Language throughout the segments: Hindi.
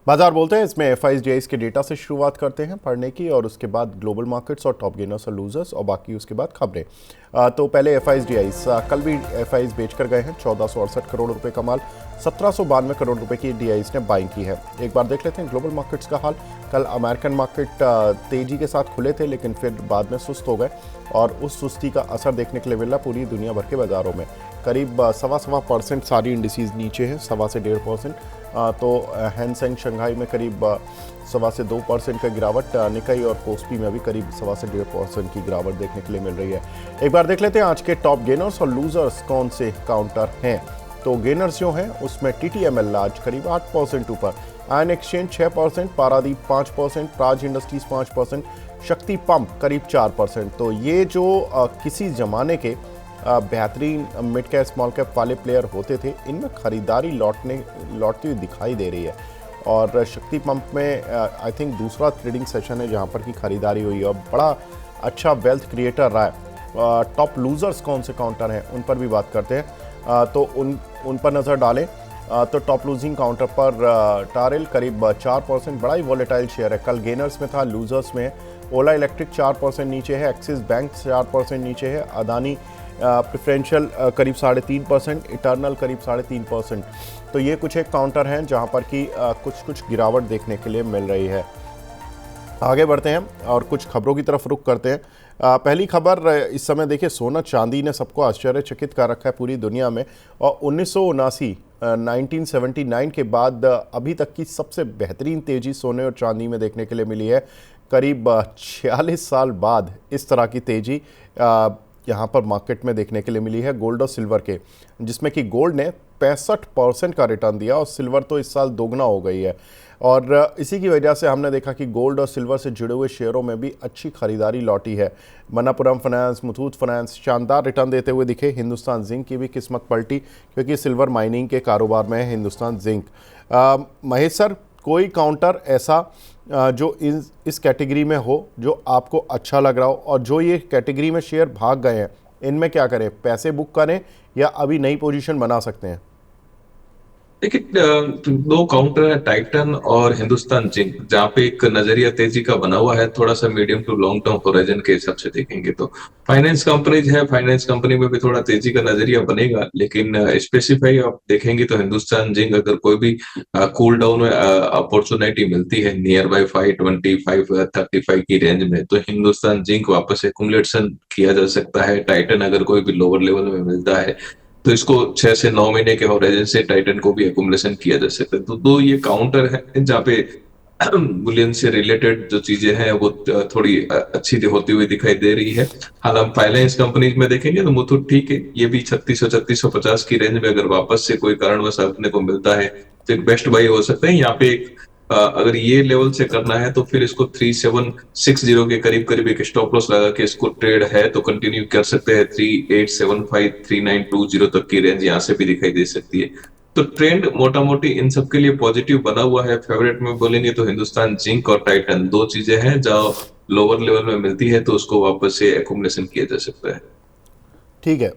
बाजार बोलते हैं इसमें एफआईआईज के डेटा से शुरुआत करते हैं पढ़ने की, और उसके बाद ग्लोबल मार्केट्स और टॉप गेनर्स और लूजर्स, और बाकी उसके बाद खबरें। तो पहले एफआईआईज कल भी एफआईआईज बेचकर गए हैं 1468 करोड़ रुपए का माल, 1792 करोड़ रुपए की डीआईज ने बाइंग की है। एक बार देख लेते हैं ग्लोबल मार्केट्स का हाल। कल अमेरिकन मार्केट तेजी के साथ खुले थे, लेकिन फिर बाद में सुस्त हो गए, और उस सुस्ती का असर देखने के लिए मिला पूरी दुनिया भर के बाजारों में। करीब 1.25% सारी इंडिसेस नीचे हैं, 1.25 से 1.5%। तो हैंसेंग शंघाई में करीब 1.25 से 2% का गिरावट, निकाई और कोस्पी में भी करीब 1.25 से 1.5% की गिरावट देखने के लिए मिल रही है। एक बार देख लेते हैं आज के टॉप गेनर्स और लूजर्स कौन से काउंटर हैं। तो गेनर्स जो हैं उसमें टीटीएमएल आज करीब 8% ऊपर, ion exchange 6%, Paradip 5%, Praj industries 5%, शक्ति पंप करीब 4%। तो ये जो किसी ज़माने के बेहतरीन मिड कैप स्मॉल कैप वाले प्लेयर होते थे, इनमें खरीदारी लौटती हुई दिखाई दे रही है। और शक्ति पंप में आई थिंक दूसरा ट्रेडिंग सेशन है जहां पर की खरीदारी हुई है और बड़ा अच्छा वेल्थ क्रिएटर रहा है। टॉप लूजर्स कौन से काउंटर हैं उन पर भी बात करते हैं। तो उन पर नज़र डालें तो टॉप लूजिंग काउंटर पर टारेल करीब 4%, बड़ा ही वॉलेटाइल शेयर है। कल गेनर्स में था, लूजर्स में ओला इलेक्ट्रिक 4% नीचे है, एक्सिस बैंक 4% नीचे है, अदानी प्रेफरेंशियल करीब 3.5%, इटर्नल करीब 3.5%। तो ये कुछ एक काउंटर हैं जहां पर कि कुछ गिरावट देखने के लिए मिल रही है। आगे बढ़ते हैं और कुछ खबरों की तरफ रुख करते हैं। पहली खबर इस समय देखिए, सोना चांदी ने सबको आश्चर्यचकित कर रखा है पूरी दुनिया में, और 1979 के बाद अभी तक की सबसे बेहतरीन तेज़ी सोने और चांदी में देखने के लिए मिली है। करीब 46 साल बाद इस तरह की तेज़ी यहाँ पर मार्केट में देखने के लिए मिली है गोल्ड और सिल्वर के, जिसमें कि गोल्ड ने 65% का रिटर्न दिया और सिल्वर तो इस साल दोगुना हो गई है। और इसी की वजह से हमने देखा कि गोल्ड और सिल्वर से जुड़े हुए शेयरों में भी अच्छी खरीदारी लौटी है। मन्नापुरम फाइनेंस, मुथूट फाइनेंस शानदार रिटर्न देते हुए दिखे। हिंदुस्तान जिंक की भी किस्मत पलटी, क्योंकि सिल्वर माइनिंग के कारोबार में है हिंदुस्तान जिंक। महेश सर, कोई काउंटर ऐसा जो इस कैटेगरी में हो जो आपको अच्छा लग रहा हो, और जो ये कैटेगरी में शेयर भाग गए हैं इनमें क्या करें, पैसे बुक करें या अभी नई पोजीशन बना सकते हैं? देखिए, दो काउंटर है, टाइटन और हिंदुस्तान जिंक, जहाँ पे एक नजरिया तेजी का बना हुआ है। थोड़ा सा medium to long term horizon के हिसाब से देखेंगे तो फाइनेंस कंपनीज है, फाइनेंस कंपनी में भी थोड़ा तेजी का नजरिया बनेगा, लेकिन स्पेसिफाई आप देखेंगे तो हिंदुस्तान जिंक, अगर कोई भी कूल डाउन में अपॉर्चुनिटी मिलती है नियर बाई 525-535 की रेंज में, तो हिंदुस्तान जिंक वापस एक्युमुलेशन किया जा सकता है। टाइटन अगर कोई भी लोअर लेवल में मिलता है तो इसको 6 से 9 महीने के होराइजन से टाइटन को भी एक्युमुलेशन किया जा सकता है। तो दो ये काउंटर है जहाँ पे बुलियन से रिलेटेड जो चीजें हैं वो थोड़ी अच्छी होती हुई दिखाई दे रही है। हाल हम फाइनेंस कंपनीज में देखेंगे तो मुथूट ठीक है, ये भी 3600-3650 की रेंज में अगर वापस से कोई कारणवश अपने को मिलता है तो एक बेस्ट बाई हो सकता है। यहाँ पे एक अगर ये लेवल से करना है तो फिर इसको 3760 के करीब करीब एक स्टॉप लॉस लगा के इसको ट्रेड है तो कंटिन्यू कर सकते हैं। 3875-3920 तक की रेंज यहाँ से भी दिखाई दे सकती है। तो ट्रेंड मोटा मोटी इन सब के लिए पॉजिटिव बना हुआ है। फेवरेट में बोलेंगे तो हिंदुस्तान जिंक और टाइटन दो चीजें हैं जहाँ लोअर लेवल में मिलती है तो उसको वापस से एकुमुलेशन किया जा सकता है। ठीक है।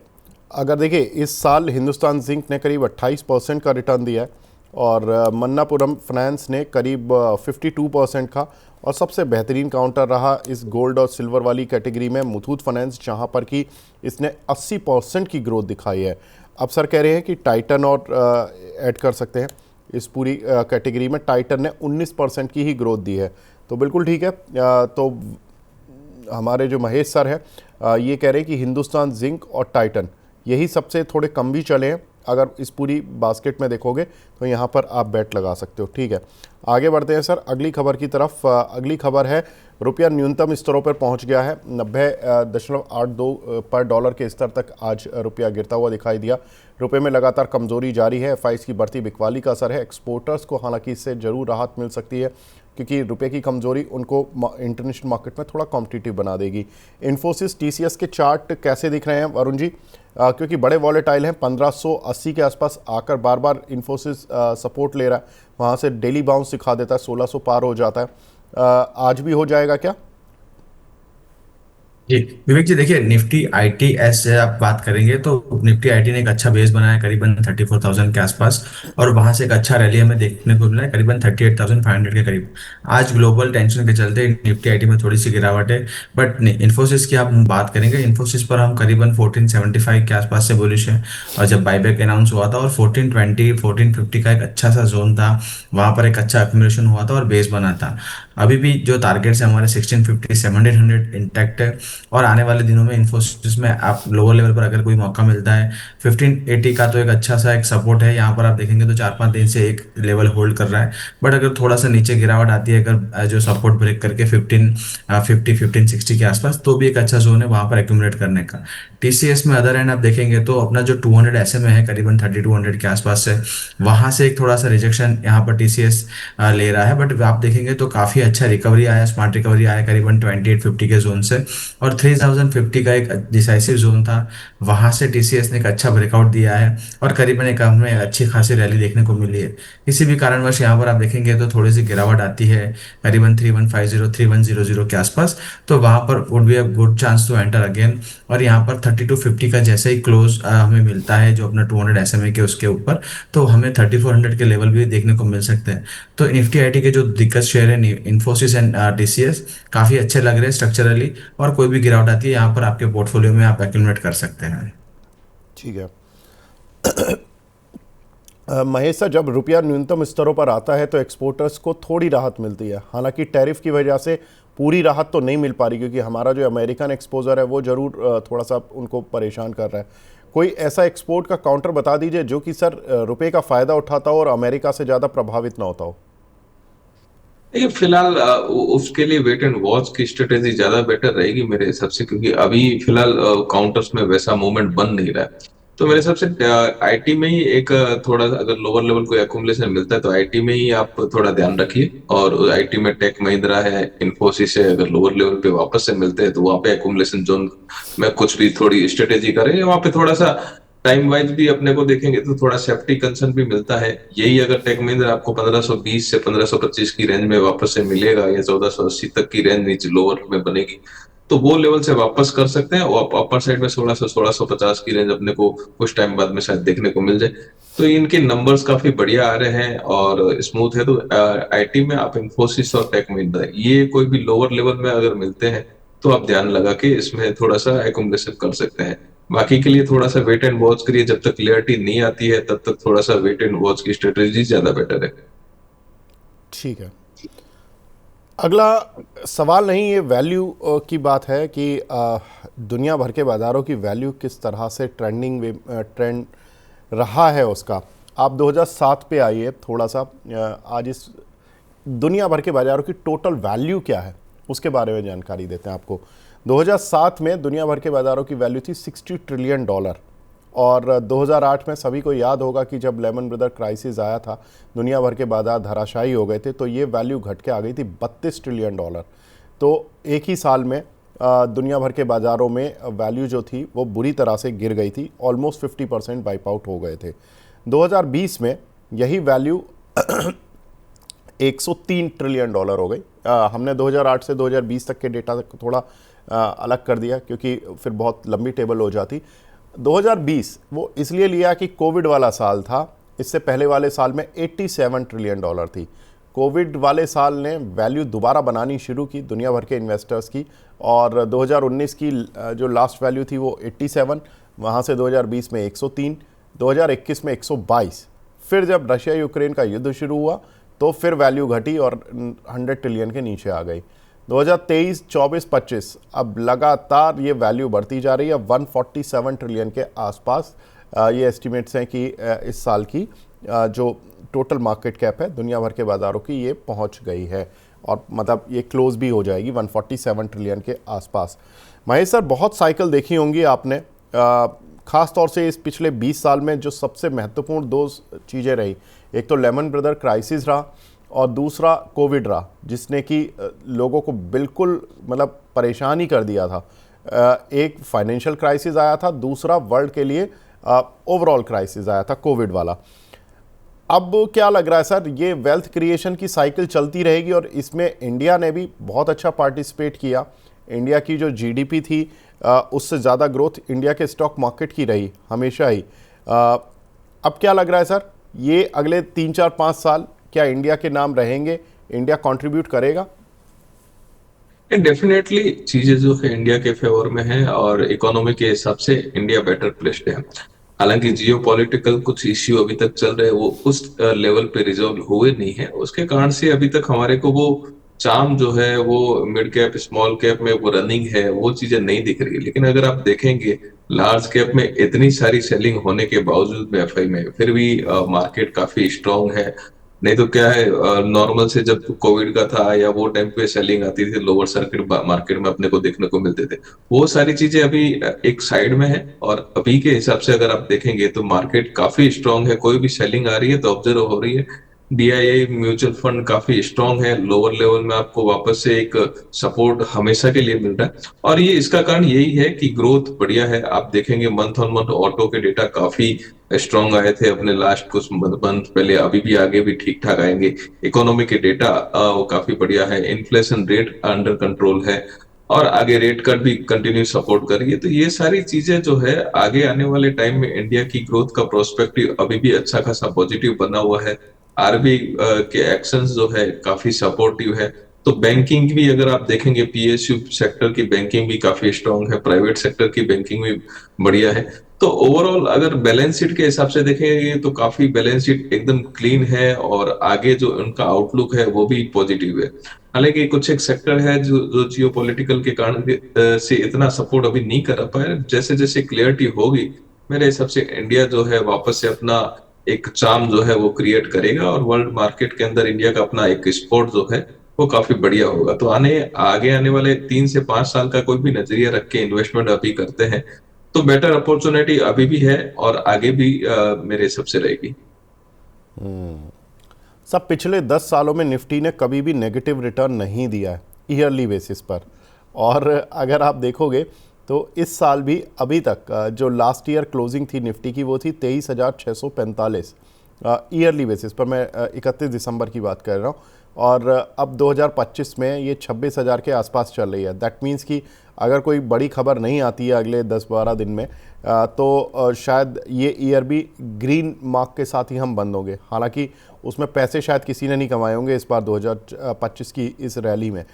अगर देखिए, इस साल हिंदुस्तान जिंक ने करीब 28% का रिटर्न दिया है, और मन्नापुरम फाइनेंस ने करीब 52% का, और सबसे बेहतरीन काउंटर रहा इस गोल्ड और सिल्वर वाली कैटेगरी में मुथूट फाइनेंस, जहां पर कि इसने 80% की ग्रोथ दिखाई है। अब सर कह रहे हैं कि टाइटन और ऐड कर सकते हैं इस पूरी कैटेगरी में। टाइटन ने 19% की ही ग्रोथ दी है, तो बिल्कुल ठीक है। तो हमारे जो महेश सर हैं ये कह रहे हैं कि हिंदुस्तान जिंक और टाइटन यही सबसे थोड़े कम भी चले हैं। अगर इस पूरी बास्केट में देखोगे तो यहाँ पर आप बेट लगा सकते हो। ठीक है, आगे बढ़ते हैं सर अगली खबर की तरफ। अगली खबर है, रुपया न्यूनतम स्तरों पर पहुँच गया है। 90.82 पर डॉलर के स्तर तक आज रुपया गिरता हुआ दिखाई दिया। रुपये में लगातार कमजोरी जारी है। एफआईआईज की बढ़ती बिकवाली का असर है। एक्सपोर्टर्स को हालांकि इससे जरूर राहत मिल सकती है, क्योंकि रुपए की कमजोरी उनको इंटरनेशनल मार्केट में थोड़ा कॉम्पिटिटिव बना देगी। इन्फोसिस टीसीएस के चार्ट कैसे दिख रहे हैं वरुण जी? क्योंकि बड़े वॉलेटाइल हैं, 1580 के आसपास आकर बार बार इन्फोसिस सपोर्ट ले रहा है, वहाँ से डेली बाउंस दिखा देता है, 1600 पार हो जाता है। आज भी हो जाएगा क्या? जी विवेक जी, देखिए निफ्टी आईटी एस से आप बात करेंगे तो निफ्टी आईटी ने एक अच्छा बेस बनाया है करीबन 34,000 के आसपास। और वहां से एक अच्छा रैली हमें देखने को मिला है करीबन 38,500 के करीब। आज ग्लोबल टेंशन के चलते निफ्टी आईटी में थोड़ी सी गिरावट है। बट इन्फोसिस की आप बात करेंगे, इन्फोसिस पर हम करीबन 1475 के आसपास से बुलिश है। और जब बाईबैक अनाउंस हुआ था और 1420 1450 का एक अच्छा सा जोन था, वहां पर एक अच्छा एक्यूमुलेशन हुआ था और बेस बना था। अभी भी जो टारगेट्स है हमारे 1650 1700 इंटैक्ट है। और आने वाले दिनों में इन्फोसिस में आप लोअर लेवल पर अगर कोई मौका मिलता है, 1580 का तो एक अच्छा सा एक सपोर्ट है। यहाँ पर आप देखेंगे तो 4-5 दिन से एक लेवल होल्ड कर रहा है। बट अगर थोड़ा सा नीचे गिरावट आती है, अगर जो सपोर्ट ब्रेक करके 1560 के आसपास, तो भी एक अच्छा जोन है वहां पर एक्यूमुलेट करने का। टीसीएस में अदर एंड आप देखेंगे तो अपना जो 200 एसएमए है करीबन 3200 के आसपास से, वहां से एक थोड़ा सा रिजेक्शन यहाँ पर टीसीएस ले रहा है। बट आप देखेंगे तो काफी अच्छा रिकवरी आया, स्मार्ट रिकवरी आया करीबन 2850 के जोन से। और 3050 का एक डिसाइसिव जोन था, वहां से टीसीएस ने एक अच्छा ब्रेकआउट दिया है। और करीबन एक हमें अच्छी खासी रैली देखने को मिली है। किसी भी कारणवश यहाँ पर आप देखेंगे तो थोड़ी सी गिरावट आती है करीबन 3150 3100 के आसपास, तो वहां पर would be a good chance to enter again. और यहाँ पर 3250 का जैसे ही क्लोज हमें मिलता है जो अपना 200 एसएमए के उसके ऊपर, तो हमें 3400 के लेवल भी देखने को मिल सकते हैं। तो निफ्टी आईटी के जो दिग्गज शेयर है इन्फोसिस एंड टीसीएस, काफी अच्छे लग रहे हैं स्ट्रक्चरली। और कोई भी गिरावट आती है यहाँ पर आपके पोर्टफोलियो में आप एक्यूमुलेट कर सकते हैं। ठीक है। महेश सर, जब रुपया न्यूनतम स्तरों पर आता है तो एक्सपोर्टर्स को थोड़ी राहत मिलती है, हालांकि टैरिफ की वजह से पूरी राहत तो नहीं मिल पा रही, क्योंकि हमारा जो अमेरिकन एक्सपोजर है वो ज़रूर थोड़ा सा उनको परेशान कर रहा है। कोई ऐसा एक्सपोर्ट का काउंटर बता दीजिए जो कि सर रुपये का फ़ायदा उठाता हो और अमेरिका से ज़्यादा प्रभावित ना होता हो। देखिए फिलहाल उसके लिए वेट एंड वॉच की स्ट्रेटेजी ज्यादा बेटर रहेगी मेरे हिसाब से, क्योंकि अभी फिलहाल काउंटर्स में वैसा मूवमेंट बन नहीं रहा है। तो मेरे हिसाब से आईटी में ही एक थोड़ा सा अगर लोअर लेवल कोई एकुमुलेशन मिलता है तो आईटी में ही आप थोड़ा ध्यान रखिए। और आईटी में टेक महिंद्रा है, इन्फोसिस है, अगर लोअर लेवल पे वापस से मिलते हैं तो वहां पे एकुमुलेशन जोन में कुछ भी थोड़ी स्ट्रेटेजी करें। वहां पे थोड़ा सा टाइम वाइज भी अपने को देखेंगे तो थोड़ा सेफ्टी कंसर्न भी मिलता है। यही अगर टेक महिंद्रा आपको 1520 से 1525 की रेंज में वापस से मिलेगा या 1480 तक की रेंज नीचे लोअर में बनेगी, तो वो लेवल से वापस कर सकते हैं। और अपर साइड में 1650 की रेंज अपने को कुछ टाइम बाद में शायद देखने को मिल जाए। तो इनके नंबर्स काफी बढ़िया आ रहे हैं और स्मूथ है। तो आईटी में आप इंफोसिस और टेक महिंद्रा ये कोई भी लोअर लेवल में अगर मिलते हैं तो आप ध्यान लगा के इसमें थोड़ा सा एकोमोडेशन कर सकते हैं। बाकी के लिए थोड़ा सा वेट एंड वॉच करिए, जब तक क्लियरिटी नहीं आती है तब तक थोड़ा सा वेट एंड वॉच की स्ट्रेटेजी ज्यादा बेटर है। ठीक है। अगला सवाल नहीं, ये वैल्यू की बात है कि दुनिया भर के बाज़ारों की वैल्यू किस तरह से ट्रेंड रहा है उसका। आप 2007 पे आइए थोड़ा सा। आज इस दुनिया भर के बाज़ारों की टोटल वैल्यू क्या है उसके बारे में जानकारी देते हैं आपको। 2007 में दुनिया भर के बाज़ारों की वैल्यू थी $60 ट्रिलियन। और 2008 में सभी को याद होगा कि जब लेमन ब्रदर क्राइसिस आया था, दुनिया भर के बाजार धराशायी हो गए थे, तो ये वैल्यू घट के आ गई थी $32 ट्रिलियन। तो एक ही साल में दुनिया भर के बाज़ारों में वैल्यू जो थी वो बुरी तरह से गिर गई थी, ऑलमोस्ट 50% वाइप आउट हो गए थे। 2020 में यही वैल्यू $103 ट्रिलियन हो गई। हमने 2008 से 2020 तक के डेटा को थोड़ा अलग कर दिया क्योंकि फिर बहुत लंबी टेबल हो जाती। 2020 वो इसलिए लिया कि कोविड वाला साल था। इससे पहले वाले साल में $87 ट्रिलियन थी। कोविड वाले साल ने वैल्यू दोबारा बनानी शुरू की दुनिया भर के इन्वेस्टर्स की। और 2019 की जो लास्ट वैल्यू थी वो 87, वहाँ से 2020 में 103, 2021 में 122। फिर जब रशिया यूक्रेन का युद्ध शुरू हुआ तो फिर वैल्यू घटी और 100 ट्रिलियन के नीचे आ गई। 2023, 24, 25 अब लगातार ये वैल्यू बढ़ती जा रही है। 147 ट्रिलियन के आसपास ये एस्टिमेट्स हैं कि इस साल की जो टोटल मार्केट कैप है दुनिया भर के बाज़ारों की, ये पहुंच गई है। और मतलब ये क्लोज भी हो जाएगी 147 ट्रिलियन के आसपास। महेश सर, बहुत साइकिल देखी होंगी आपने, ख़ास तौर से इस पिछले 20 साल में जो सबसे महत्वपूर्ण दो चीज़ें रही, एक तो लेमन ब्रदर क्राइसिस रहा और दूसरा कोविड रहा, जिसने कि लोगों को बिल्कुल मतलब परेशान ही कर दिया था। एक फाइनेंशियल क्राइसिस आया था, दूसरा वर्ल्ड के लिए ओवरऑल क्राइसिस आया था कोविड वाला। अब क्या लग रहा है सर, ये वेल्थ क्रिएशन की साइकिल चलती रहेगी और इसमें इंडिया ने भी बहुत अच्छा पार्टिसिपेट किया। इंडिया की जो जीडीपी थी उससे ज़्यादा ग्रोथ इंडिया के स्टॉक मार्केट की रही हमेशा ही। अब क्या लग रहा है सर, ये अगले 3 4 5 साल क्या इंडिया के नाम रहेंगे, इंडिया कंट्रीब्यूट करेगा? डेफिनेटली चीजें जो है इंडिया के फेवर में है और इकोनॉमी के हिसाब से इंडिया बेटर प्लेस्ड है। हालांकि जियो पॉलिटिकल कुछ इश्यू अभी तक चल रहे हैं, वो उस लेवल पे रिजॉल्व हुए नहीं है, उसके कारण से अभी तक हमारे को वो चार्म जो है वो मिड कैप स्मॉल कैप में वो रनिंग है, वो चीजें नहीं दिख रही। लेकिन अगर आप देखेंगे लार्ज कैप में इतनी सारी सेलिंग होने के बावजूद में एफआई में फिर भी मार्केट काफी स्ट्रांग है। नहीं तो क्या है, नॉर्मल से जब कोविड का था या वो टाइम पे सेलिंग आती थी लोअर सर्किट मार्केट में अपने को देखने को मिलते थे, वो सारी चीजें अभी एक साइड में है। और अभी के हिसाब से अगर आप देखेंगे तो मार्केट काफी स्ट्रांग है, कोई भी सेलिंग आ रही है तो ऑब्जर्व हो रही है। डीआईआई म्यूचुअल फंड काफी स्ट्रांग है, लोअर लेवल में आपको वापस से एक सपोर्ट हमेशा के लिए मिल रहा है। और ये इसका कारण यही है कि ग्रोथ बढ़िया है। आप देखेंगे मंथ ऑन मंथ ऑटो के डेटा काफी स्ट्रांग आए थे अपने लास्ट कुछ मंथ पहले, अभी भी आगे भी ठीक ठाक आएंगे। इकोनॉमी के डेटा वो काफी बढ़िया है, इन्फ्लेशन रेट अंडर कंट्रोल है और आगे रेट कट भी कंटिन्यू सपोर्ट कर रही है। तो ये सारी चीजें जो है आगे आने वाले टाइम में इंडिया की ग्रोथ का प्रोस्पेक्टिव अभी भी अच्छा खासा पॉजिटिव बना हुआ है। आरबीआई के एक्शंस जो है काफी सपोर्टिव है। तो बैंकिंग भी अगर आप देखेंगे पीएसयू सेक्टर की बैंकिंग भी काफी स्ट्रांग है, प्राइवेट सेक्टर की बैंकिंग भी बढ़िया है। तो ओवरऑल अगर बैलेंस शीट के हिसाब से देखेंगे तो काफी बैलेंस शीट एकदम क्लीन है और आगे जो उनका आउटलुक है वो भी पॉजिटिव है। हालांकि कुछ एक सेक्टर है जो जियो पॉलिटिकल के कारण से इतना सपोर्ट अभी नहीं कर पाए। जैसे जैसे क्लियरिटी होगी मेरे हिसाब से इंडिया जो है वापस से अपना एक चार्म जो है वो क्रिएट करेगा और वर्ल्ड मार्केट के अंदर इंडिया का अपना एक स्पोर्ट जो है वो काफी बढ़िया होगा। तो आगे आने वाले 3 से 5 साल का कोई भी नजरिया रख के इन्वेस्टमेंट अभी करते हैं तो बेटर अपॉर्चुनिटी अभी भी है और आगे भी मेरे हिसाब से रहेगी। सब पिछले 10 सालों में निफ्टी ने कभी भी नेगेटिव रिटर्न नहीं दिया है ईयरली बेसिस पर। और अगर आप देखोगे तो इस साल भी अभी तक जो लास्ट ईयर क्लोजिंग थी निफ्टी की वो थी 23,645 ईयरली बेसिस पर। मैं 31 दिसंबर की बात कर रहा हूँ और अब 2025 में ये 26,000 के आसपास चल रही है। दैट मीन्स कि अगर कोई बड़ी खबर नहीं आती है अगले 10-12 दिन में तो शायद ये ईयर भी ग्रीन मार्क के साथ ही हम बंद होंगे। हालांकि उसमें पैसे शायद किसी ने नहीं कमाए होंगे इस बार 2025 की इस रैली में।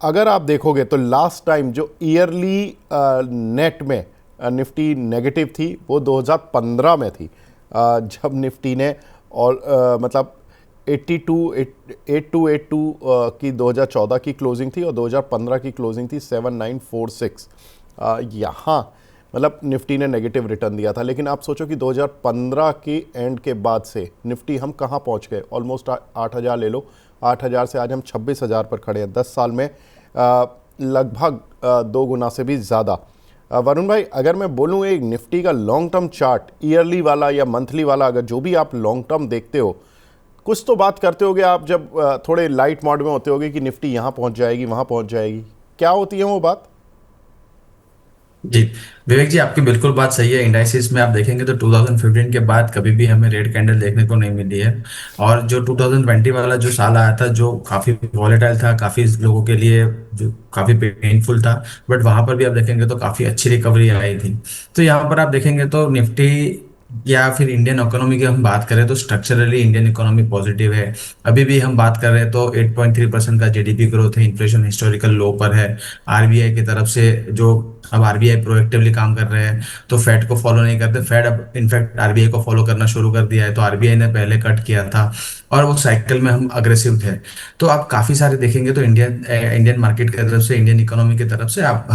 अगर आप देखोगे तो लास्ट टाइम जो ईयरली नेट में निफ्टी नेगेटिव थी वो 2015 में थी, जब निफ्टी ने और मतलब 8282 की 2014 की क्लोजिंग थी और 2015 की क्लोजिंग थी 7946। यहाँ मतलब निफ्टी ने नेगेटिव रिटर्न दिया था। लेकिन आप सोचो कि 2015 की एंड के बाद से निफ्टी हम कहाँ पहुँच गए, ऑलमोस्ट 8,000 ले लो, 8,000 से आज हम 26,000 पर खड़े हैं। 10 साल में लगभग 2 गुना से भी ज़्यादा। वरुण भाई, अगर मैं बोलूँ एक निफ्टी का लॉन्ग टर्म चार्ट ईयरली वाला या मंथली वाला, अगर जो भी आप लॉन्ग टर्म देखते हो, कुछ तो बात करते होगे आप जब थोड़े लाइट मोड में होते होगे कि निफ्टी यहाँ पहुँच जाएगी वहाँ पहुँच जाएगी, क्या होती है वो बात? जी, विवेक जी, आपकी बिल्कुल बात सही है। इंडाइसिस में आप देखेंगे तो 2015 के बाद कभी भी हमें रेड कैंडल देखने को नहीं मिली है। और जो 2020 वाला जो साल आया था जो काफी वॉलेटाइल था, काफी लोगों के लिए जो काफी पेनफुल था, बट वहां पर भी आप देखेंगे तो काफी अच्छी रिकवरी आई थी। तो यहाँ पर आप देखेंगे तो निफ्टी या फिर इंडियन इकोनॉमी की हम बात करें तो स्ट्रक्चरली इंडियन इकोनॉमी पॉजिटिव है। अभी भी हम बात कर रहे हैं तो 8.3% का जीडीपी ग्रोथ है, इन्फ्लेशन हिस्टोरिकल लो पर है। आरबीआई की तरफ से जो अब आरबीआई प्रोएक्टिवली काम कर रहे हैं, तो फेड को फॉलो नहीं करते, फेड अब इनफैक्ट आरबीआई को फॉलो करना शुरू कर दिया है। तो आरबीआई ने पहले कट किया था और वो साइकिल में हम अग्रेसिव थे। तो आप काफी सारे देखेंगे तो इंडियन मार्केट की तरफ से, इंडियन इकोनॉमी की तरफ से आप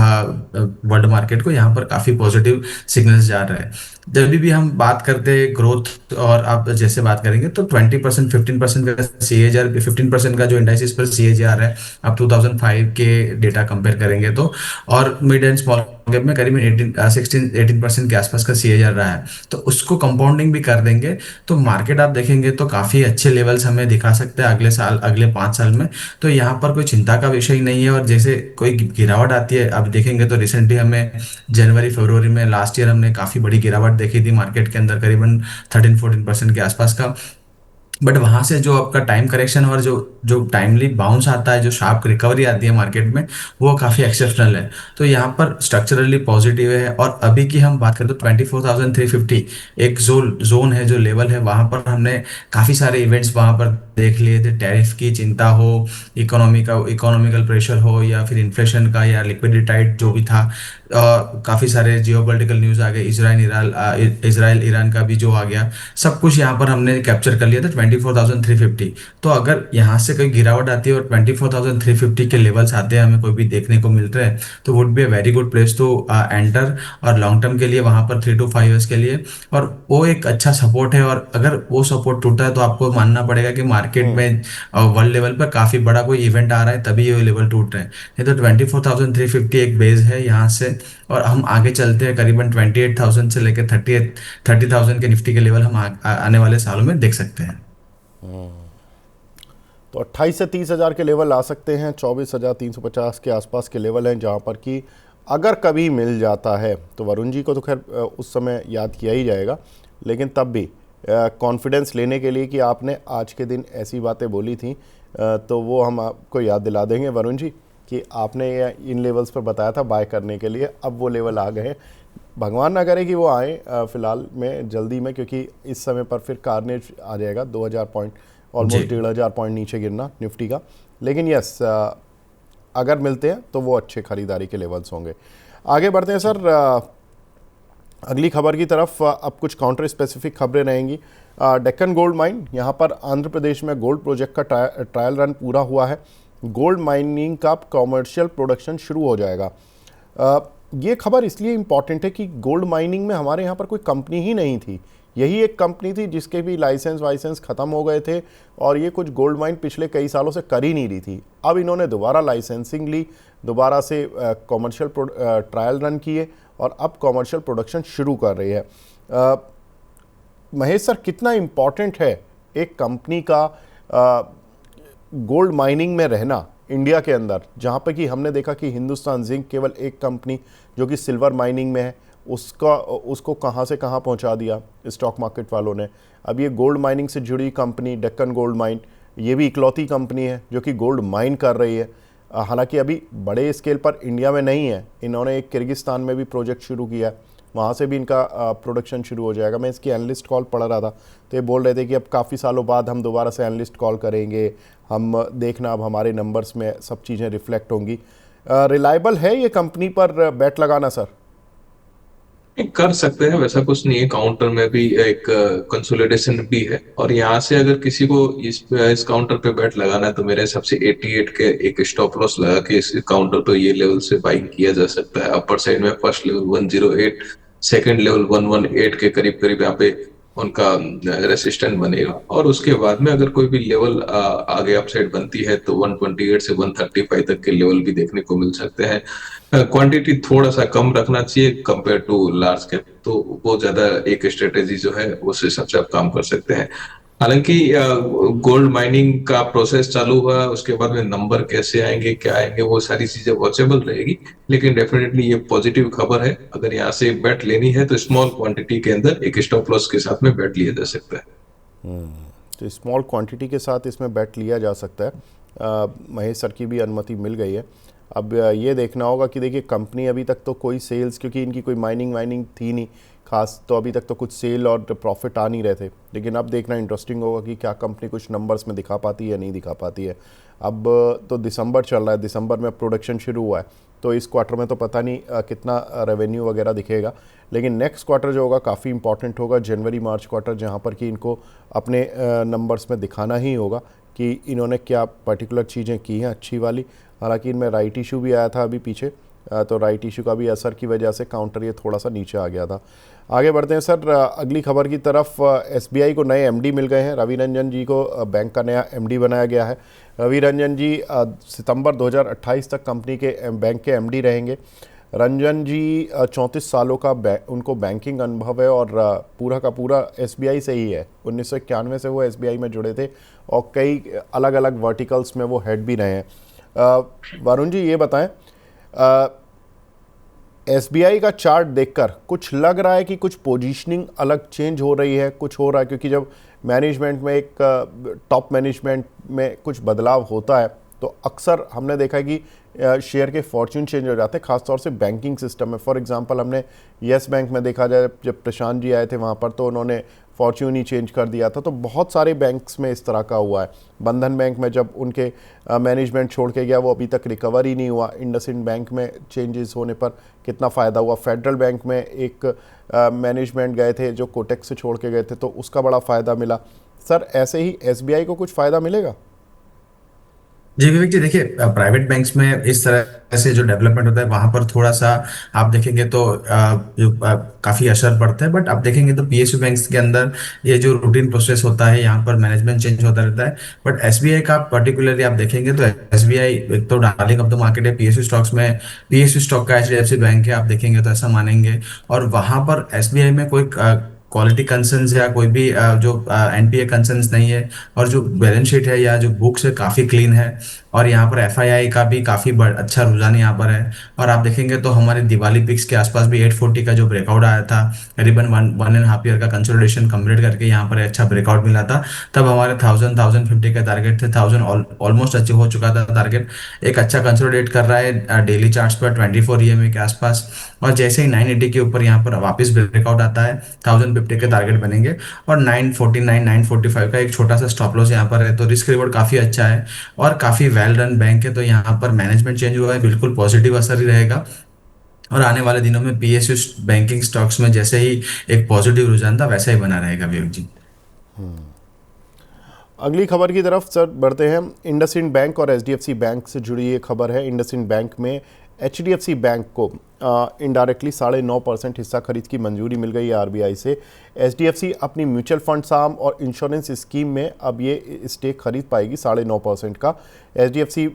वर्ल्ड मार्केट को यहाँ पर काफी पॉजिटिव सिग्नल्स जा रहे हैं। जब भी हम बात करते हैं ग्रोथ और आप जैसे बात करेंगे तो 20% 15% का सीएजीआर, 15% का जो इंडाइसिस पर सीएजीआर है आप 2005 के डेटा कंपेयर करेंगे तो, और मिड एंड स्मॉल कैप में करीब 18% के आसपास का सीएजीआर रहा है। तो उसको कंपाउंडिंग भी कर देंगे तो मार्केट आप देखेंगे तो काफी अच्छे लेवल्स हमें दिखा सकते हैं अगले साल, अगले 5 साल में। तो यहाँ पर कोई चिंता का विषय नहीं है। और जैसे कोई गिरावट आती है, आप देखेंगे तो रिसेंटली हमें जनवरी फरवरी में लास्ट ईयर हमने काफी बड़ी गिरावट देखी थी मार्केट के अंदर, करीबन 13-14% के आसपास का। बट वहां से जो आपका टाइम करेक्शन और जो जो टाइमली बाउंस आता है, जो शार्प रिकवरी आती है मार्केट में, वो काफी एक्सेप्शनल है। तो यहाँ पर स्ट्रक्चरली पॉजिटिव है। और अभी की हम बात करें तो 24,350 एक जोन है, जो लेवल है, वहां पर हमने काफी सारे इवेंट्स वहां पर देख लिए थे। टैरिफ की चिंता हो, इकोनॉमिकल प्रेशर हो, या फिर इन्फ्लेशन का, या लिक्विडिटी टाइट जो भी था, काफी सारे जियोपॉलिटिकल न्यूज आ गए, इजराइल ईरान का भी जो आ गया, सब कुछ यहाँ पर हमने कैप्चर कर लिया था 24,350। तो अगर यहाँ से कोई गिरावट आती है और 24,350 के लेवल्स आते हैं, हमें कोई भी देखने को मिल रहे हैं, तो would be a very good place to enter. और लॉन्ग टर्म के लिए वहां पर 3 to 5 years के लिए, और वो एक अच्छा सपोर्ट है। और अगर वो सपोर्ट टूटा है तो आपको मानना पड़ेगा कि मार्केट में वर्ल्ड लेवल पर काफी बड़ा कोई इवेंट आ रहा है, तभी ये लेवल टूट रहे हैं। नहीं तो 24,350 एक बेस है यहाँ से। और हम आगे चलते हैं, करीबन 28,000 से लेकर 30,000 के निफ्टी के लेवल हम आने वाले सालों में देख सकते हैं। तो 28 से 30 हज़ार के लेवल आ सकते हैं, 24,350 के आसपास के लेवल हैं जहां पर कि अगर कभी मिल जाता है तो वरुण जी को तो खैर उस समय याद किया ही जाएगा, लेकिन तब भी कॉन्फिडेंस लेने के लिए कि आपने आज के दिन ऐसी बातें बोली थी, तो वो हम आपको याद दिला देंगे वरुण जी कि आपने इन लेवल्स पर बताया था बाय करने के लिए। अब वो लेवल आ गए हैं, भगवान ना करे कि वो आए फिलहाल में जल्दी में, क्योंकि इस समय पर फिर कार्नेज आ जाएगा, 2,000 पॉइंट, ऑलमोस्ट 1,500 पॉइंट नीचे गिरना निफ्टी का। लेकिन यस, अगर मिलते हैं तो वो अच्छे खरीदारी के लेवल्स होंगे। आगे बढ़ते हैं सर, अगली खबर की तरफ। अब कुछ काउंटर स्पेसिफिक खबरें रहेंगी। डेक्कन गोल्ड माइन, यहाँ पर आंध्र प्रदेश में गोल्ड प्रोजेक्ट का ट्रायल रन पूरा हुआ है। गोल्ड माइनिंग का कॉमर्शियल प्रोडक्शन शुरू हो जाएगा। ये खबर इसलिए इम्पॉर्टेंट है कि गोल्ड माइनिंग में हमारे यहाँ पर कोई कंपनी ही नहीं थी। यही एक कंपनी थी जिसके भी लाइसेंस वाइसेंस ख़त्म हो गए थे, और ये कुछ गोल्ड माइन पिछले कई सालों से कर ही नहीं रही थी। अब इन्होंने दोबारा लाइसेंसिंग ली, दोबारा से कॉमर्शियल ट्रायल रन किए, और अब कॉमर्शियल प्रोडक्शन शुरू कर रही है। महेश सर, कितना इम्पॉर्टेंट है एक कंपनी का गोल्ड माइनिंग में रहना इंडिया के अंदर, जहाँ पे कि हमने देखा कि हिंदुस्तान जिंक केवल एक कंपनी जो कि सिल्वर माइनिंग में है, उसको कहाँ से कहाँ पहुँचा दिया स्टॉक मार्केट वालों ने। अब ये गोल्ड माइनिंग से जुड़ी कंपनी डेक्कन गोल्ड माइन, ये भी इकलौती कंपनी है जो कि गोल्ड माइन कर रही है। हालांकि अभी बड़े स्केल पर इंडिया में नहीं है, इन्होंने एक किर्गिस्तान में भी प्रोजेक्ट शुरू किया है, वहाँ से भी इनका प्रोडक्शन शुरू हो जाएगा। मैं इसकी एनालिस्ट कॉल पढ़ रहा था, तो ये बोल रहे थे कि अब काफ़ी सालों बाद हम दोबारा से एनालिस्ट कॉल करेंगे, हम देखना अब हमारे नंबर्स में सब चीज़ें रिफ्लेक्ट होंगी। रिलायबल है ये कंपनी पर बेट लगाना सर? कर सकते हैं, वैसा कुछ नहीं है। काउंटर में भी एक कंसोलिडेशन भी है, और यहाँ से अगर किसी को इस काउंटर पे बैट लगाना है तो मेरे हिसाब से 88 के एक स्टॉप लॉस लगा के इस काउंटर पे ये लेवल से बाइंग किया जा सकता है। अपर साइड में फर्स्ट लेवल 108, सेकंड लेवल 118 के करीब करीब यहाँ पे उनका रेसिस्टेंट बनेगा। और उसके बाद में अगर कोई भी लेवल आगे अपसाइड बनती है तो 128 से 135 तक के लेवल भी देखने को मिल सकते हैं। क्वांटिटी थोड़ा सा कम रखना चाहिए कंपेयर टू लार्ज कैप, तो वो ज्यादा एक स्ट्रेटेजी जो है उस हिसाब से आप काम कर सकते हैं। हालांकि गोल्ड माइनिंग का प्रोसेस चालू हुआ, उसके बाद में नंबर कैसे आएंगे क्या आएंगे वो सारी चीजें वॉचेबल रहेगी, लेकिन डेफिनेटली ये पॉजिटिव खबर है। अगर यहाँ से बेट लेनी है तो स्मॉल क्वांटिटी के अंदर एक स्टॉप लॉस के साथ में बेट लिया जा सकता है। तो स्मॉल क्वांटिटी के साथ इसमें बेट लिया जा सकता है। महेश सर की भी अनुमति मिल गई है। अब ये देखना होगा कि देखिए कंपनी अभी तक तो कोई सेल्स, क्योंकि इनकी कोई माइनिंग वाइनिंग थी नहीं खास, तो अभी तक तो कुछ सेल और प्रॉफिट आ नहीं रहे थे। लेकिन अब देखना इंटरेस्टिंग होगा कि क्या कंपनी कुछ नंबर्स में दिखा पाती है या नहीं दिखा पाती है। अब तो दिसंबर चल रहा है, दिसंबर में प्रोडक्शन शुरू हुआ है, तो इस क्वार्टर में तो पता नहीं कितना रेवेन्यू वगैरह दिखेगा। लेकिन नेक्स्ट क्वार्टर जो होगा काफ़ी इंपॉर्टेंट होगा, जनवरी मार्च क्वार्टर, जहाँ पर कि इनको अपने नंबर्स में दिखाना ही होगा कि इन्होंने क्या पर्टिकुलर चीज़ें की हैं अच्छी वाली। हालांकि इनमें राइट इशू भी आया था अभी पीछे, तो राइट इशू का भी असर की वजह से काउंटर ये थोड़ा सा नीचे आ गया था। आगे बढ़ते हैं सर, अगली खबर की तरफ। एसबीआई को नए एमडी मिल गए हैं। रवि रंजन जी को बैंक का नया एमडी बनाया गया है। रवि रंजन जी सितंबर 2028 तक कंपनी के बैंक के एमडी रहेंगे। रंजन जी 34 सालों का उनको बैंकिंग अनुभव है, और पूरा का पूरा एसबीआई से ही है। 1991 से वो एसबीआई में जुड़े थे, और कई अलग अलग वर्टिकल्स में वो हेड भी रहे हैं। वरुण जी ये बताएं, एसबीआई का चार्ट देखकर कुछ लग रहा है कि कुछ पोजीशनिंग अलग चेंज हो रही है, कुछ हो रहा है? क्योंकि जब मैनेजमेंट में एक टॉप मैनेजमेंट में कुछ बदलाव होता है तो अक्सर हमने देखा है कि शेयर के फॉर्च्यून चेंज हो जाते हैं, खासतौर से बैंकिंग सिस्टम में। फॉर एग्जांपल हमने येस बैंक में देखा जाए, जब प्रशांत जी आए थे वहाँ पर तो उन्होंने फॉर्च्यून ही चेंज कर दिया था। तो बहुत सारे बैंक्स में इस तरह का हुआ है। बंधन बैंक में जब उनके मैनेजमेंट छोड़ के गया वो अभी तक रिकवर ही नहीं हुआ। इंडसइंड बैंक में चेंजेस होने पर कितना फ़ायदा हुआ। फेडरल बैंक में एक मैनेजमेंट गए थे जो कोटेक्स से छोड़ के गए थे तो उसका बड़ा फ़ायदा मिला। सर ऐसे ही एसबीआई को कुछ फ़ायदा मिलेगा? जी विवेक जी, देखिए प्राइवेट बैंक्स में इस तरह से जो डेवलपमेंट होता है वहां पर थोड़ा सा आप देखेंगे तो काफी असर पड़ता है। बट आप देखेंगे तो पीएसयू बैंक्स के अंदर ये जो रूटीन प्रोसेस होता है यहाँ पर मैनेजमेंट चेंज होता रहता है। बट एसबीआई का पर्टिकुलरली आप देखेंगे तो एसबीआई एक तो डार्लिंग ऑफ द मार्केट है पीएसयू स्टॉक्स में। पीएसयू स्टॉक का एचडीएफसी बैंक है, आप देखेंगे तो ऐसा मानेंगे। और वहां पर एसबीआई में कोई क्वालिटी कंसर्न्स या कोई भी जो एनपीए कंसर्न्स नहीं है। और जो बैलेंस शीट है या जो बुक्स है काफी क्लीन है। और यहाँ पर एफआईआई का भी काफी अच्छा रुझान यहाँ पर है। और आप देखेंगे तो हमारे दिवाली पिक्स के आसपास भी 840 का जो ब्रेकआउट आया था, करीबन 1.5 ईयर का कंसोलिडेशन कंप्लीट करके यहाँ पर अच्छा ब्रेकआउट मिला था। तब हमारे 1050 के टारगेट थे, 1000 ऑलमोस्ट अचीव हो चुका था टारगेट। एक अच्छा कंसोलिडेट कर रहा है डेली चार्ट्स पर 24 ईएमए के आसपास। और जैसे ही 980 के ऊपर यहाँ पर वापस ब्रेकआउट आता है, 1050 के टारगेट बनेंगे। और 949 945 का एक छोटा सा स्टॉप लॉस यहाँ पर है, तो रिस्क रिवॉर्ड काफी अच्छा है। और काफी वेल रन बैंक है, तो यहाँ पर मैनेजमेंट चेंज हुआ है, बिल्कुल पॉजिटिव असर ही रहेगा। और आने वाले दिनों में पीएसयू बैंकिंग स्टॉक्स में जैसे ही एक पॉजिटिव रुझान था वैसा ही बना रहेगा विवेक जी। अगली खबर की तरफ सर बढ़ते हैं। इंडसइंड बैंक और एचडीएफसी बैंक से जुड़ी ये खबर है। इंडसइंड बैंक में एचडीएफसी बैंक को इनडायरेक्टली 9.5% हिस्सा खरीद की मंजूरी मिल गई है आरबीआई से। एचडीएफसी अपनी म्यूचुअल फंड साम और इंश्योरेंस स्कीम में अब ये स्टेक खरीद पाएगी 9.5% का। एचडीएफसी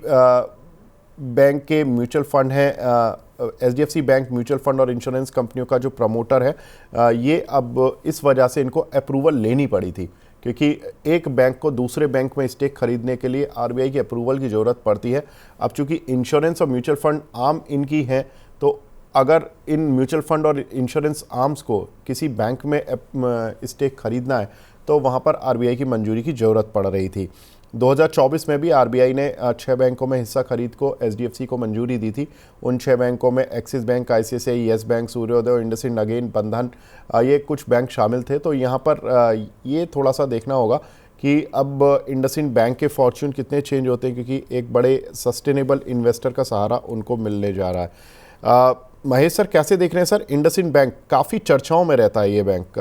बैंक के म्यूचुअल फंड है, एचडीएफसी बैंक म्यूचुअल फंड और इंश्योरेंस कंपनियों का जो प्रमोटर है, ये अब इस वजह से इनको अप्रूवल लेनी पड़ी थी, क्योंकि एक बैंक को दूसरे बैंक में स्टेक खरीदने के लिए आरबीआई की अप्रूवल की ज़रूरत पड़ती है। अब चूंकि इंश्योरेंस और म्यूचुअल फंड आर्म इनकी हैं, तो अगर इन म्यूचुअल फंड और इंश्योरेंस आर्म्स को किसी बैंक में स्टेक खरीदना है तो वहाँ पर आरबीआई की मंजूरी की ज़रूरत पड़ रही थी। 2024 में भी आरबीआई ने 6 बैंकों में हिस्सा खरीद को एचडीएफसी को मंजूरी दी थी। उन 6 बैंकों में axis bank, ICICI, yes bank, सूर्योदय और इंडसइंड अगेन, बंधन, ये कुछ बैंक शामिल थे। तो यहाँ पर ये थोड़ा सा देखना होगा कि अब इंडसइंड बैंक के फॉर्च्यून कितने चेंज होते हैं, क्योंकि एक बड़े सस्टेनेबल इन्वेस्टर का सहारा उनको मिलने जा रहा है। महेश सर कैसे देख रहे हैं सर? इंडसइंड बैंक काफ़ी चर्चाओं में रहता है ये बैंक।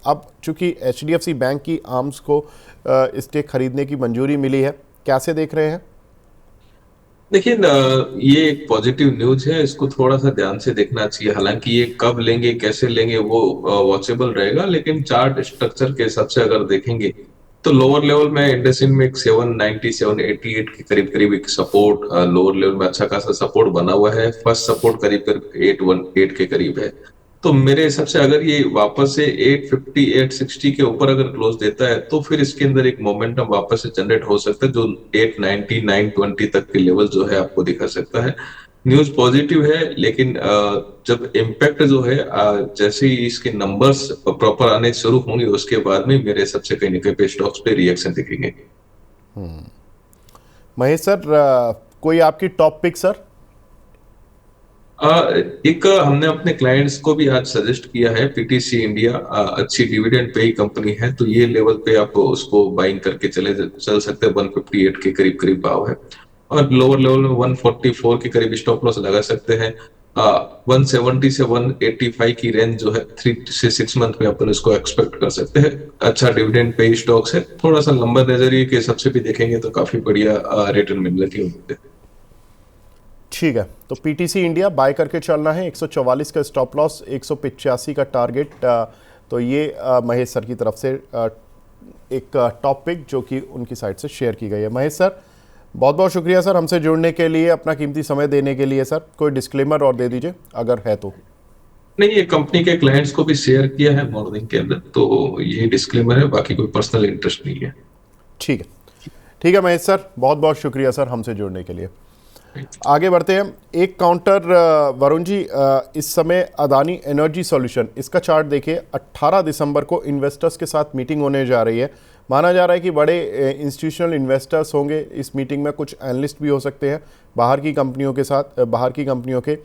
अब चूंकि एचडीएफसी बैंक की आर्म्स को स्टेक खरीदने की मंजूरी मिली है, कैसे देख रहे हैं? देखिए ये एक पॉजिटिव न्यूज है, इसको थोड़ा सा ध्यान से देखना चाहिए। हालांकि ये कब लेंगे कैसे लेंगे वो वॉचेबल रहेगा, लेकिन चार्ट स्ट्रक्चर के हिसाब से अगर देखेंगे तो लोअर लेवल में इंडसइंड में एक 790 788 के करीब करीब एक सपोर्ट, लोअर लेवल में अच्छा खासा सपोर्ट बना हुआ है। फर्स्ट सपोर्ट करीब करीब 818 के करीब है। तो मेरे हिसाब से अगर ये वापस से 850 860 के ऊपर अगर क्लोज देता है तो फिर इसके अंदर एक मोमेंटम वापस से जनरेट हो सकता है, जो 890 920 तक के लेवल जो है आपको दिखा सकता है। न्यूज पॉजिटिव है, लेकिन जब इम्पैक्ट जो है जैसे ही इसके नंबर्स प्रॉपर आने शुरू होंगे उसके बाद में मेरे हिसाब से कहीं ना कहीं पे स्टॉक्स पे रिएक्शन दिखेंगे। महेश सर, कोई आपकी टॉप पिक सर? एक हमने अपने क्लाइंट्स को भी आज सजेस्ट किया है, पीटीसी इंडिया अच्छी डिविडेंड पे कंपनी है, तो ये लेवल पे आप उसको बाइंग करके चल सकते हैं। 158 के करीब करीब भाव है और लोअर लेवल में 144 के करीब स्टॉप लॉस लगा सकते हैं। 170 से 185 की रेंज जो है 3 से 6 मंथ में अपन इसको एक्सपेक्ट कर सकते हैं। अच्छा डिविडेंड पे स्टॉक्स है, थोड़ा सा लंबा नजरिए के हिसाब से भी देखेंगे तो काफी बढ़िया रिटर्न मिलने की उम्मीद है। ठीक है, तो पीटीसी इंडिया बाय करके चलना है। 144 का स्टॉप लॉस, 185 का टारगेट। तो ये महेश सर की तरफ से एक टॉप पिक जो कि उनकी साइड से शेयर की गई है। महेश सर बहुत बहुत शुक्रिया सर हमसे जुड़ने के लिए, अपना कीमती समय देने के लिए। सर कोई डिस्क्लेमर और दे दीजिए अगर है तो। नहीं, ये कंपनी के क्लाइंट्स को भी शेयर किया है मॉर्निंग के अंदर, तो ये डिस्क्लेमर है, बाकी कोई पर्सनल इंटरेस्ट नहीं है। ठीक है, ठीक है महेश सर, बहुत बहुत शुक्रिया सर हमसे जुड़ने के लिए। आगे बढ़ते हैं। एक काउंटर वरुण जी, इस समय अदानी एनर्जी सॉल्यूशन, इसका चार्ट देखिए। 18 दिसंबर को इन्वेस्टर्स के साथ मीटिंग होने जा रही है। माना जा रहा है कि बड़े इंस्टीट्यूशनल इन्वेस्टर्स होंगे इस मीटिंग में, कुछ एनालिस्ट भी हो सकते हैं बाहर की कंपनियों के साथ, बाहर की कंपनियों के।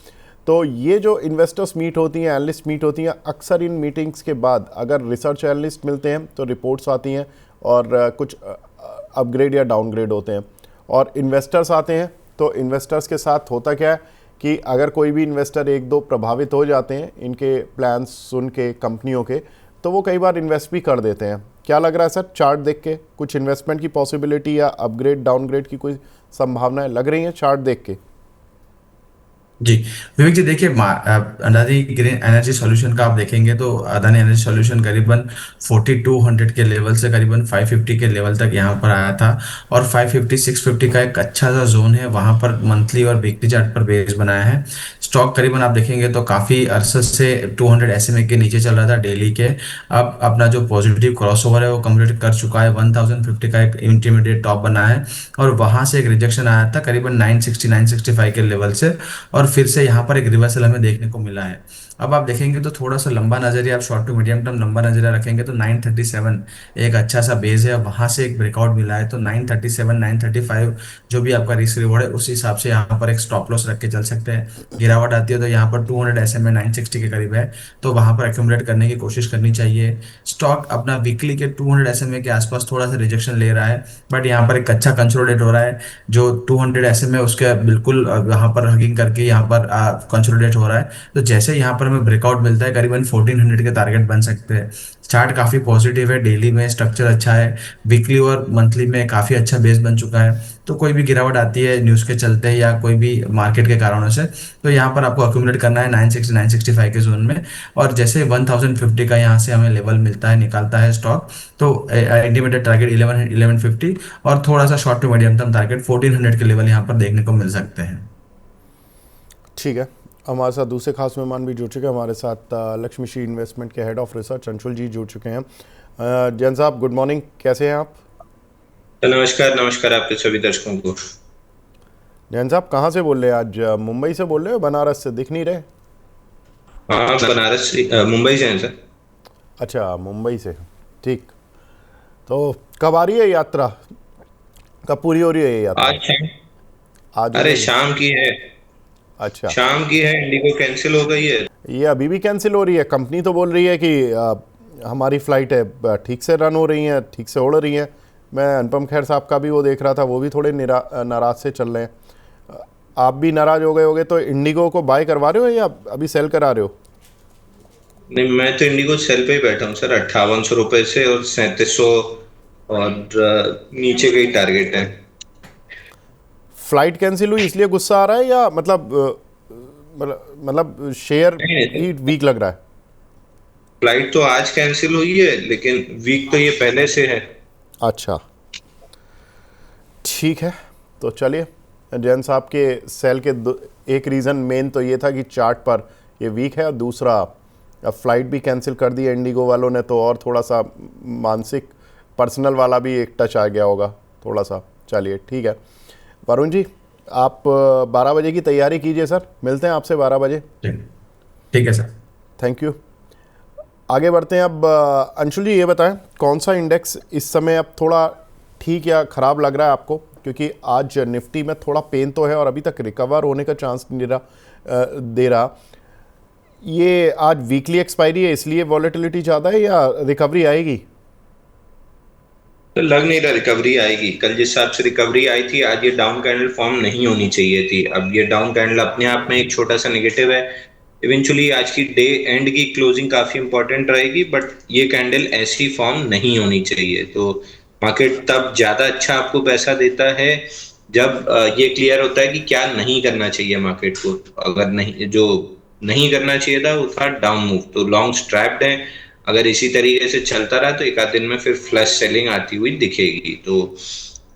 तो ये जो इन्वेस्टर्स मीट होती हैं, एनालिस्ट मीट होती हैं, अक्सर इन मीटिंग्स के बाद अगर रिसर्च एनालिस्ट मिलते हैं तो रिपोर्ट्स आती हैं और कुछ अपग्रेड या डाउनग्रेड होते हैं, और इन्वेस्टर्स आते हैं। तो इन्वेस्टर्स के साथ होता क्या है कि अगर कोई भी इन्वेस्टर एक दो प्रभावित हो जाते हैं इनके प्लान्स सुन के कंपनियों के, तो वो कई बार इन्वेस्ट भी कर देते हैं। क्या लग रहा है सर चार्ट देख के, कुछ इन्वेस्टमेंट की पॉसिबिलिटी या अपग्रेड डाउनग्रेड की कोई संभावनाएं लग रही हैं चार्ट देख के? जी, विवेक जी, देखिए अदानी ग्रीन एनर्जी सॉल्यूशन का आप देखेंगे तो अदानी एनर्जी सॉल्यूशन करीबन 4200 के लेवल से करीबन 550 के लेवल तक यहाँ पर आया था, और 550 650 का एक अच्छा सा जोन है, वहाँ पर मंथली और वीकली चार्ट पर बेस बनाया है। स्टॉक करीबन आप देखेंगे तो काफ़ी अरसे से 200 SMA के नीचे चल रहा था डेली के। अब अपना जो पॉजिटिव क्रॉसओवर है वो कंप्लीट कर चुका है, 1050 का एक इंटरमीडिएट टॉप बना है, और वहाँ से एक रिजेक्शन आया था करीबन 960 965 के लेवल से, और फिर से यहाँ पर एक रिवर्सल हमें देखने को मिला है। अब आप देखेंगे तो थोड़ा सा लंबा नजरिया, आप शॉर्ट टू मीडियम टर्म लंबा नजरिया रखेंगे तो 937 एक अच्छा सा बेस है, वहां से एक ब्रेकआउट मिला है, तो 937 935 जो भी आपका रिस्क रिवॉर्ड है उस हिसाब से यहाँ पर एक स्टॉप लॉस रख के चल सकते हैं। गिरावट आती है तो यहाँ पर 200 SMA 960 के करीब है, तो वहां पर एक्यूमुलेट करने की कोशिश करनी चाहिए। स्टॉक अपना वीकली के 200 SMA के आसपास थोड़ा सा रिजेक्शन ले रहा है, बट यहाँ पर एक अच्छा कंसोलिडेट हो रहा है। जो 200 SMA उसके बिल्कुल यहाँ पर हगिंग करके यहाँ पर कंसोलिडेट हो रहा है, तो जैसे यहाँ पर हमें ब्रेकआउट मिलता है करीबन 1400 के टारगेट बन सकते हैं। चार्ट काफी पॉजिटिव है, डेली में स्ट्रक्चर अच्छा है, वीकली और मंथली में काफी अच्छा बेस बन चुका है। तो कोई भी गिरावट आती है न्यूज के चलते या कोई भी मार्केट के कारणों से, तो यहाँ पर आपको अक्यूमुलेट करना है 960 965 के जोन में, और जैसे 1050 का यहाँ से हमें लेवल मिलता है, निकालता है स्टॉक, तो इंटरमीडिएट टारगेट 1150 और थोड़ा सा short to medium term target 1400 के लेवल यहाँ पर देखने को मिल सकते हैं। ठीक है, हमारे साथ दूसरे खास मेहमान भी जुड़ चुके हैं। हमारे साथ लक्ष्मी श्री इन्वेस्टमेंट के हेड ऑफ रिसर्च अंशुल जी जुड़ चुके हैं। जैन साहब गुड मॉर्निंग, कैसे हैं आप? नमस्कार, नमस्कार आपके सभी दर्शकों को। जैन साहब कहाँ से बोल रहे हैं आज? मुंबई से बोल रहे हो, बनारस से? दिख नहीं रहे। हाँ, बनारस मुंबई से हैं सर। अच्छा, मुंबई से, ठीक। तो कब आ रही है यात्रा, कब पूरी हो रही है ये यात्रा? आज शाम। आज अरे शाम की है। अच्छा, शाम की है, इंडिगो कैंसिल हो गई है। ये अभी भी कैंसिल हो रही है? कंपनी तो बोल रही है कि हमारी फ़्लाइट है ठीक से रन हो रही हैं, ठीक से उड़ रही हैं। मैं अनुपम खेर साहब का भी वो देख रहा था, वो भी थोड़े नाराज़ से चल रहे हैं। आप भी नाराज़ हो गए होगे, तो इंडिगो को बाय करवा रहे हो या अभी सेल करा रहे हो? नहीं, मैं तो इंडिगो सेल पे ही बैठा हूँ सर, 5800 रुपए से, और 3700 और नीचे का ही टारगेट है। फ्लाइट कैंसिल हुई इसलिए गुस्सा आ रहा है, या मतलब शेयर नहीं, ही वीक लग रहा है? फ्लाइट तो आज कैंसिल हुई है, लेकिन वीक तो ये पहले से है। अच्छा, ठीक है। तो चलिए, जैन साहब के सेल के एक रीज़न मेन तो ये था कि चार्ट पर ये वीक है, और दूसरा अब फ्लाइट भी कैंसिल कर दी है इंडिगो वालों ने, तो और थोड़ा सा मानसिक पर्सनल वाला भी एक टच आ गया होगा थोड़ा सा। चलिए ठीक है, वरुण जी आप 12 बजे की तैयारी कीजिए सर, मिलते हैं आपसे 12 बजे। ठीक है सर, थैंक यू। आगे बढ़ते हैं। अब अंशुल जी ये बताएं, कौन सा इंडेक्स इस समय अब थोड़ा ठीक या ख़राब लग रहा है आपको? क्योंकि आज निफ्टी में थोड़ा पेन तो है और अभी तक रिकवर होने का चांस नहीं दे रहा। ये आज वीकली एक्सपायरी है इसलिए वॉलेटिलिटी ज़्यादा है, या रिकवरी आएगी? तो लग नहीं रहा रिकवरी आएगी। कल जिस हिसाब से रिकवरी आई थी, आज ये डाउन कैंडल फॉर्म नहीं होनी चाहिए थी। अब ये डाउन कैंडल अपने आप में एक छोटा सा नेगेटिव है। इवेंचुअली आज की डे एंड की क्लोजिंग काफी इंपॉर्टेंट रहेगी, बट ये कैंडल ऐसी फॉर्म नहीं होनी चाहिए। तो मार्केट तब ज्यादा अच्छा आपको पैसा देता है जब ये क्लियर होता है कि क्या नहीं करना चाहिए मार्केट को। अगर नहीं, जो नहीं करना चाहिए था वो था डाउन मूव, तो लॉन्ग्स ट्रैप्ड है। अगर इसी तरीके से चलता रहा तो एक आध दिन में फिर फ्लश सेलिंग आती हुई दिखेगी। तो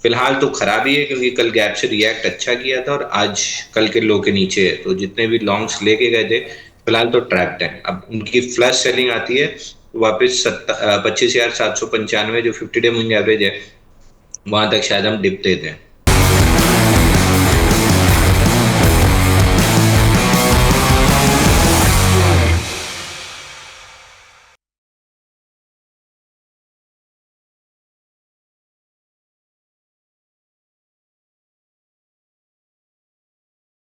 फिलहाल तो खराबी है, क्योंकि कल गैप से रिएक्ट अच्छा किया था और आज कल के लो के नीचे है। तो जितने भी लॉन्ग्स लेके गए थे फिलहाल तो ट्रैप्ड है। अब उनकी फ्लश सेलिंग आती है तो वापस 25,795 जो 50 डे मूविंग एवरेज है वहां तक शायद हम डिप देते हैं।